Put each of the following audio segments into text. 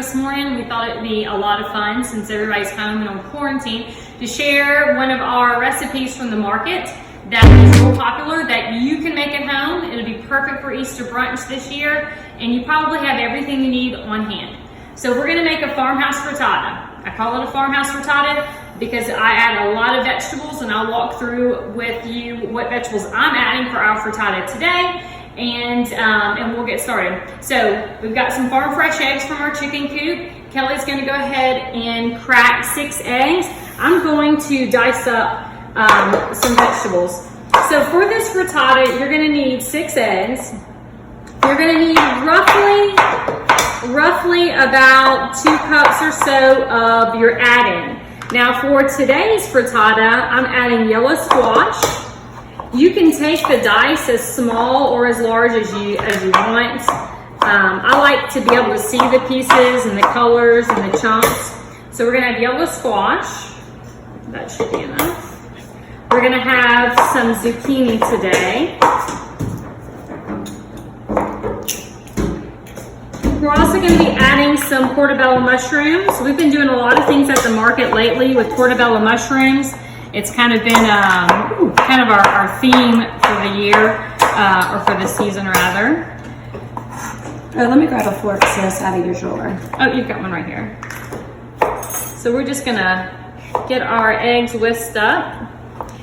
this morning. We thought it'd be a lot of fun since everybody's home and on quarantine to share one of our recipes from the market that is real popular that you can make at home. It'll be perfect for Easter brunch this year, and you probably have everything you need on hand. So we're gonna make a farmhouse frittata. I call it a farmhouse frittata because I add a lot of vegetables, and I'll walk through with you what vegetables I'm adding for our frittata today, and we'll get started. So we've got some farm fresh eggs from our chicken coop. Kelly's gonna go ahead and crack 6 eggs. I'm going to dice up some vegetables. So for this frittata, you're gonna need 6 eggs. You're gonna need roughly about 2 cups or so of your add-in. Now for today's frittata, I'm adding yellow squash. You can take the dice as small or as large as you want. I like to be able to see the pieces and the colors and the chunks. So we're gonna have yellow squash. That should be enough. We're gonna have some zucchini today. We're also going to be adding some portobello mushrooms. We've been doing a lot of things at the market lately with portobello mushrooms. It's kind of been kind of our theme for the year, or for the season rather. Oh, let me grab a fork, sis, out of your drawer. Oh, you've got one right here. So we're just going to get our eggs whisked up.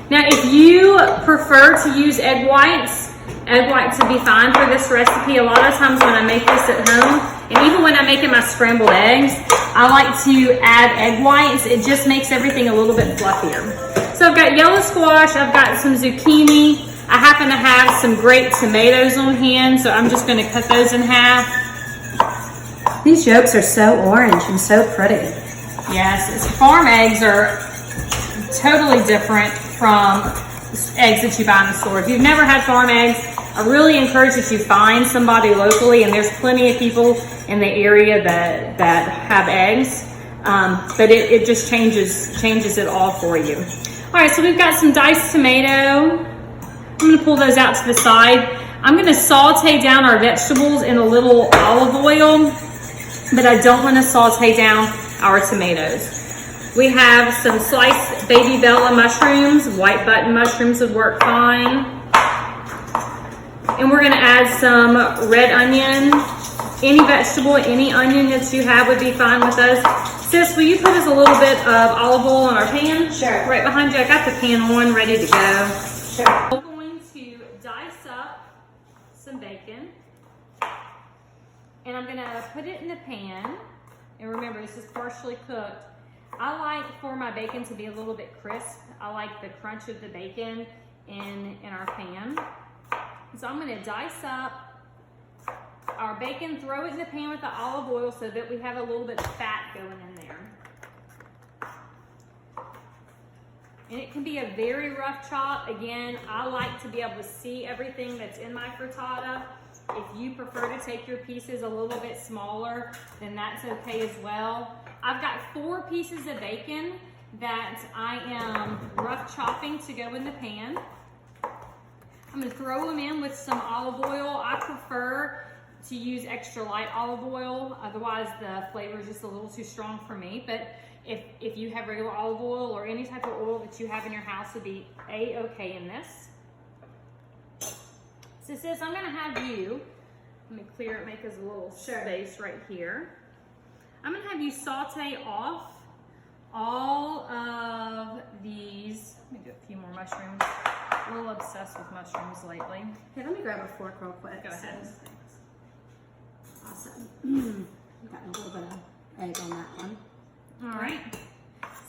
Now, if you prefer to use egg whites would be fine for this recipe. A lot of times when I make this at home, and even when I'm making my scrambled eggs, I like to add egg whites. It just makes everything a little bit fluffier. So I've got yellow squash, I've got some zucchini. I happen to have some great tomatoes on hand, so I'm just gonna cut those in half. These yolks are so orange and so pretty. Yes, farm eggs are totally different from eggs that you buy in the store. If you've never had farm eggs, I really encourage that you find somebody locally, and there's plenty of people in the area that have eggs, but it just changes it all for you. All right, so we've got some diced tomato. I'm gonna pull those out to the side. I'm gonna saute down our vegetables in a little olive oil, but I don't wanna saute down our tomatoes. We have some sliced baby bella mushrooms. White button mushrooms would work fine. And we're gonna add some red onion. Any vegetable, any onion that you have would be fine with us. Sis, will you put us a little bit of olive oil on our pan? Sure. Right behind you. I got the pan on, ready to go. Sure. I'm going to dice up some bacon. And I'm gonna put it in the pan. And remember, this is partially cooked. I like for my bacon to be a little bit crisp. I like the crunch of the bacon in our pan. So I'm gonna dice up our bacon, throw it in the pan with the olive oil so that we have a little bit of fat going in there. And it can be a very rough chop. Again, I like to be able to see everything that's in my frittata. If you prefer to take your pieces a little bit smaller, then that's okay as well. I've got 4 pieces of bacon that I am rough chopping to go in the pan. I'm gonna throw them in with some olive oil. I prefer to use extra light olive oil, otherwise the flavor is just a little too strong for me. But if you have regular olive oil or any type of oil that you have in your house would be a-okay in this. So sis, I'm gonna have you, let me clear it, make us a little space right here. I'm gonna have you saute off all of these. Let me do a few more mushrooms. A little obsessed with mushrooms lately. Hey, let me grab a fork real quick. Go ahead. Awesome. Got a little bit of egg on that one. All right.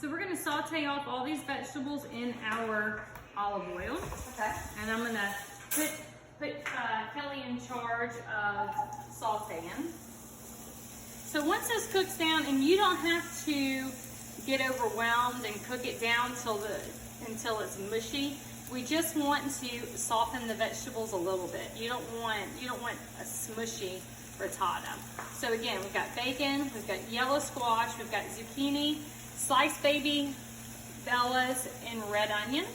So we're gonna saute off all these vegetables in our olive oil. Okay. And I'm gonna put Kelly in charge of sauteing. So once this cooks down, and you don't have to get overwhelmed and cook it down until it's mushy. We just want to soften the vegetables a little bit. You don't want a smushy frittata. So again, we've got bacon, we've got yellow squash, we've got zucchini, sliced baby bellas, and red onion.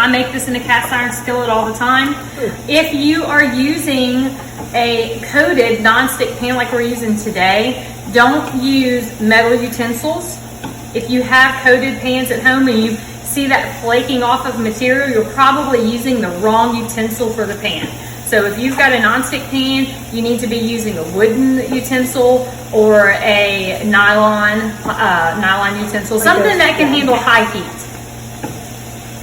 I make this in a cast iron skillet all the time. If you are using a coated nonstick pan like we're using today, don't use metal utensils. If you have coated pans at home and you see that flaking off of material, you're probably using the wrong utensil for the pan. So if you've got a nonstick pan, you need to be using a wooden utensil or a nylon utensil, something that can handle high heat.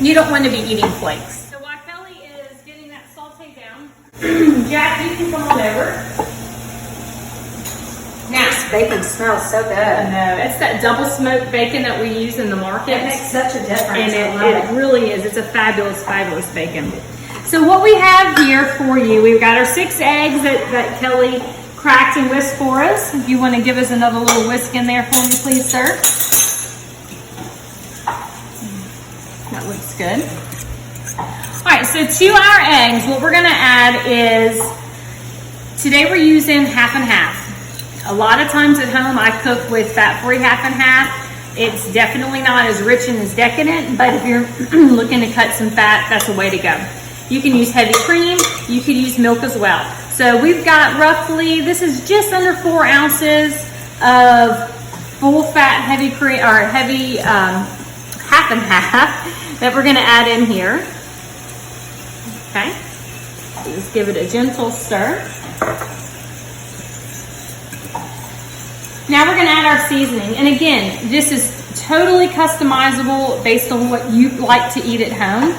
You don't want to be eating flakes. So while Kelly is getting that saute down, Jack, you can come on over. Now, This bacon smells so good. I know, it's that double smoked bacon that we use in the market. It makes such a difference. And I love it really is. It's a fabulous, fabulous bacon. So what we have here for you, we've got our 6 eggs that Kelly cracked and whisked for us. If you want to give us another little whisk in there for me, please, sir. That looks good. All right, so to our eggs, what we're going to add is, today we're using half and half. A lot of times at home, I cook with fat-free half and half. It's definitely not as rich and as decadent, but if you're looking to cut some fat, that's a way to go. You can use heavy cream, you could use milk as well. So we've got roughly, this is just under 4 ounces of full fat heavy cream, or heavy half and half that we're gonna add in here. Okay, just give it a gentle stir. Now we're gonna add our seasoning. And again, this is totally customizable based on what you like to eat at home.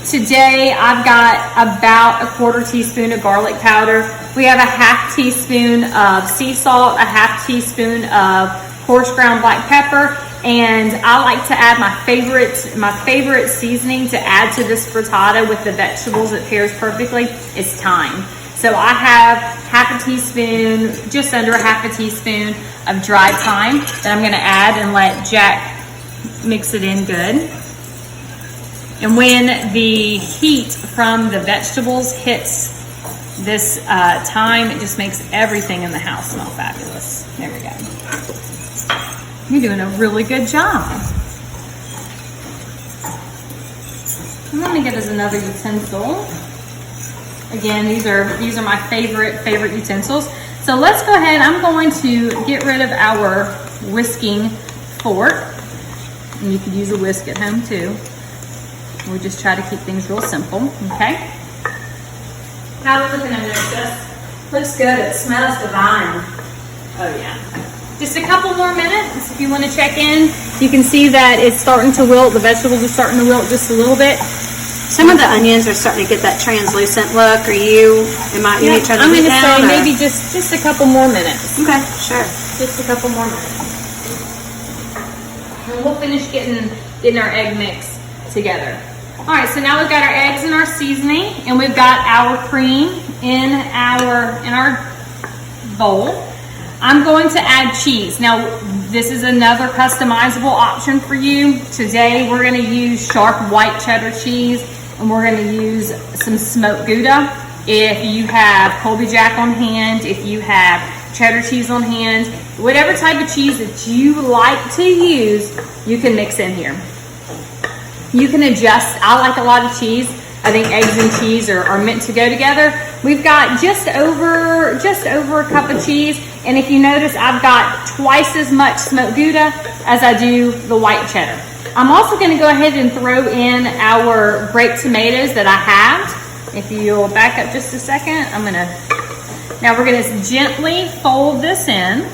Today, I've got about a 1/4 teaspoon of garlic powder. We have a 1/2 teaspoon of sea salt, a 1/2 teaspoon of coarse ground black pepper, and I like to add my favorite seasoning to add to this frittata with the vegetables. It pairs perfectly. It's thyme. So I have 1/2 teaspoon, just under a 1/2 teaspoon of dried thyme that I'm gonna add and let Jack mix it in good. And when the heat from the vegetables hits this thyme, it just makes everything in the house smell fabulous. There we go. You're doing a really good job. And let me get us another utensil. Again, these are my favorite utensils. So let's go ahead. I'm going to get rid of our whisking fork. And you could use a whisk at home too. We just try to keep things real simple, okay? How are we looking under this? Looks good. It smells divine. Oh yeah. Just a couple more minutes. If you want to check in, you can see that it's starting to wilt. The vegetables are starting to wilt just a little bit. Some of the onions are starting to get that translucent look. Are you? You need to try to I'm going to say or? maybe just a couple more minutes. Okay, sure. Just a couple more minutes. And we'll finish getting our egg mix together. All right, so now we've got our eggs and our seasoning, and we've got our cream in our bowl. I'm going to add cheese. Now, this is another customizable option for you. Today, we're going to use sharp white cheddar cheese, and we're going to use some smoked Gouda. If you have Colby Jack on hand, if you have cheddar cheese on hand, whatever type of cheese that you like to use, you can mix in here. You can adjust. I like a lot of cheese. I think eggs and cheese are meant to go together. We've got just over a cup of cheese, and if you notice, I've got twice as much smoked Gouda as I do the white cheddar. I'm also going to go ahead and throw in our grape tomatoes that I have. If you'll back up just a second, now we're going to gently fold this in.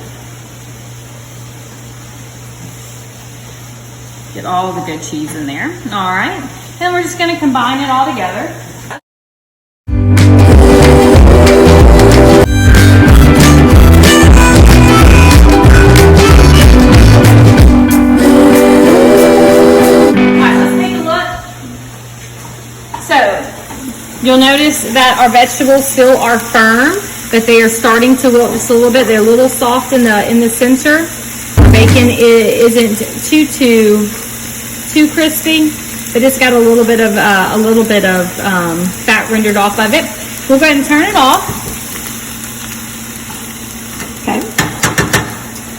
Get all the good cheese in there. All right. Then we're just going to combine it all together. All right, let's take a look. So, you'll notice that our vegetables still are firm, but they are starting to wilt just a little bit. They're a little soft in the center. Bacon isn't too crispy, but it's got a little bit of fat rendered off of it. We'll go ahead and turn it off. Okay.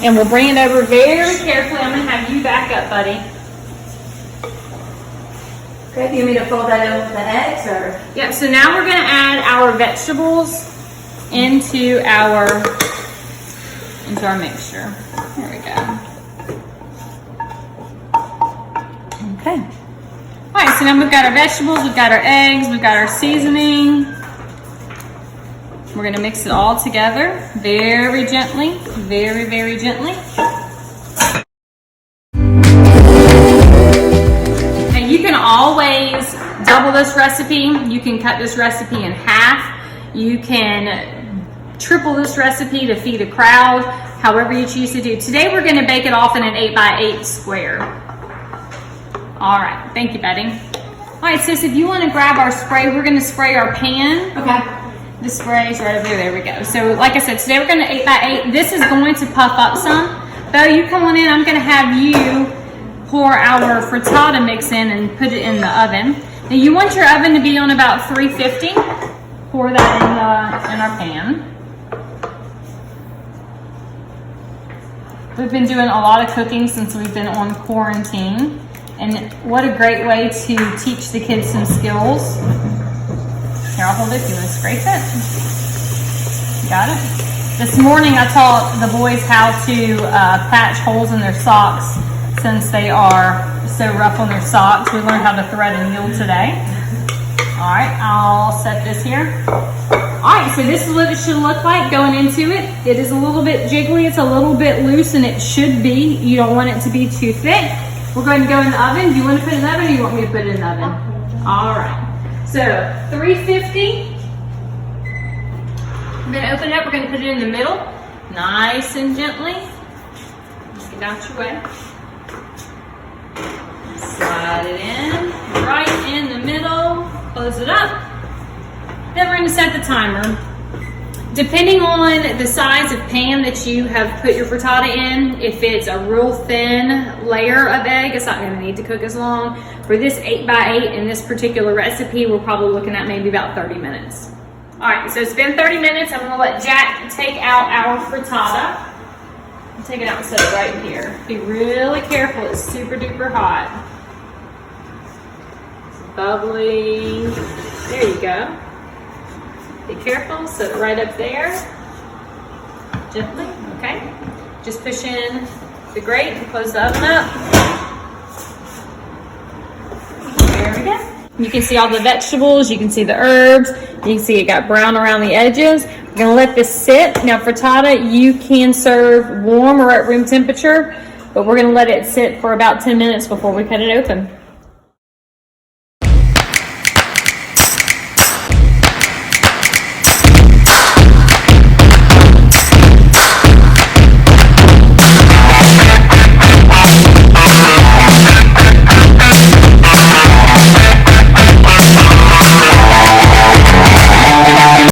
And we'll bring it over very carefully. I'm going to have you back up, buddy. Okay, do you want me to fold that in with the eggs or? Yeah, so now we're gonna add our vegetables into our mixture. There we go. Okay. All right, so now we've got our vegetables, we've got our eggs, we've got our seasoning. We're gonna mix it all together very gently, very, very gently. And you can always double this recipe. You can cut this recipe in half. You can triple this recipe to feed a crowd, however you choose to do. Today we're gonna bake it off in an 8x8 square. All right, thank you, Betty. All right, sis, if you wanna grab our spray, we're gonna spray our pan. Okay. The spray is right over there. There we go. So like I said, today we're going to 8x8. This is going to puff up some. Beau, you come on in. I'm going to have you pour our frittata mix in and put it in the oven. Now you want your oven to be on about 350. Pour that in our pan. We've been doing a lot of cooking since we've been on quarantine. And what a great way to teach the kids some skills. Here, I'll hold it if you want to scrape it. Got it? This morning I taught the boys how to patch holes in their socks since they are so rough on their socks. We learned how to thread a needle today. All right, I'll set this here. All right, so this is what it should look like going into it. It is a little bit jiggly. It's a little bit loose, and it should be. You don't want it to be too thick. We're going to go in the oven. Do you want to put it in the oven, or do you want me to put it in the oven? All right. So 350. We're going to open it up. We're going to put it in the middle, nice and gently. Just get out your way. Slide it in, right in the middle. Close it up. Then we're going to set the timer. Depending on the size of pan that you have put your frittata in, if it's a real thin layer of egg, it's not going to need to cook as long. For this 8x8 in this particular recipe, we're probably looking at maybe about 30 minutes. All right, so it's been 30 minutes. I'm going to let Jack take out our frittata. I'll take it out and set it right here. Be really careful. It's super duper hot. It's bubbly. There you go. Be careful, set it right up there. Gently, okay? Just push in the grate and close the oven up. There we go. You can see all the vegetables, you can see the herbs, you can see it got brown around the edges. We're gonna let this sit. Now frittata, you can serve warm or at room temperature, but we're gonna let it sit for about 10 minutes before we cut it open.